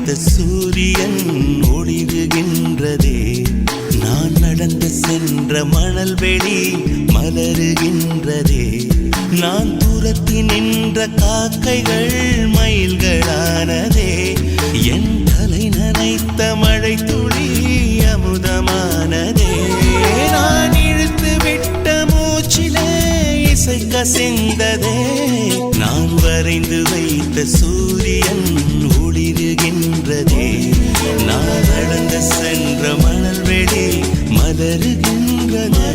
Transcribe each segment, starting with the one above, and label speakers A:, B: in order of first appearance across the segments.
A: வைத்த சூரியன் ஒளிருகின்றதே. நான் நடந்து சென்ற மணல் வெளி மலருகின்றதே. நான் தூரத்தி நின்ற காக்கைகள் மயில்களானதே. என் தலை நனைத்த மழை துளி அமுதமானதே. நான் இழுத்து விட்ட மூச்சிலே இசை கசிந்ததே. நான் வரைந்து வைத்த சூரியன் ஒளிருகின்றதே. நான் நடந்து சென்ற மணல் வெளி மலருகின்றதே.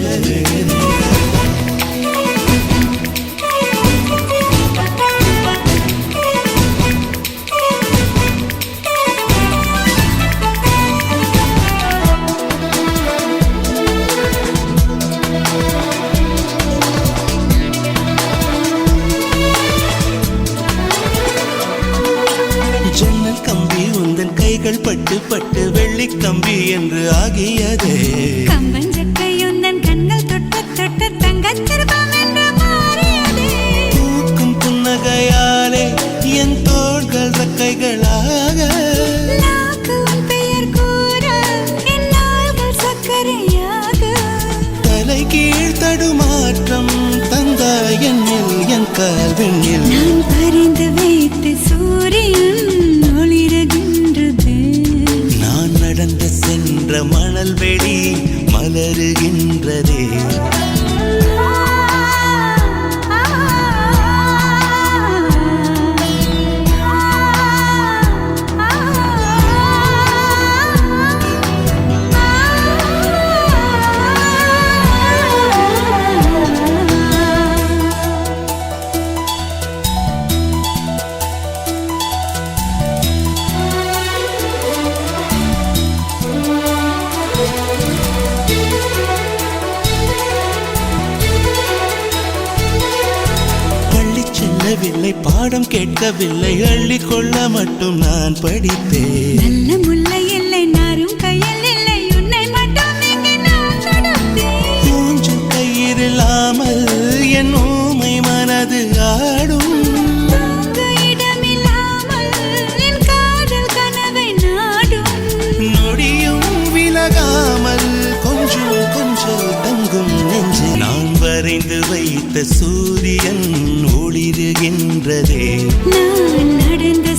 A: ஜன்னல் கம்பி உந்தன் கைகள் பட்டு பட்டு வெள்ளி கம்பி என்று ஆகியதே.
B: கம்பஞ்சக்கை உந்தன் கண்கள் தொட்ட தொட்ட தங்கச் சிற்பம் என்று மாறியதே.
A: பூக்கும் புன்னகையாலே என் தோள்கள் ரெக்கைகளாக.
B: நாக்கு உன் பெயர் கூற என் நாள்கள் சர்க்கரையாக.
A: தலை கீழ் தடுமாற்றம் தந்தாய் என்னில் என் கால்வெண்ணில்.
B: நான் பறிந்து வைத்த சூரியன் ஒளிருகின்றது.
A: நான் நடந்து சென்ற மணல் வெளி மலருகின்றதே. வில்லை பாடம் கேட்கவில்லை, அள்ளிக்கொள்ள மட்டும் நான் படித்தேன்.
B: நல்ல முல்லை இல்லை, நாரும் கையில் இல்லை, உன்னை மட்டும் இங்கே நான் நடத்தேன்.
A: மூஞ்சில் கயிறில்லாமல் என் ஊமை மனது ஆடும்.
B: இடமில்லாமல் என் காதல் கனவை நாடும்.
A: நொடியும் விலகாமல் கொஞ்சம் கொஞ்சம் தங்கும் நெஞ்சு. நான் வரைந்து வைத்த சூரியன் ஒளிருகின்றதே.
B: நான் நடந்து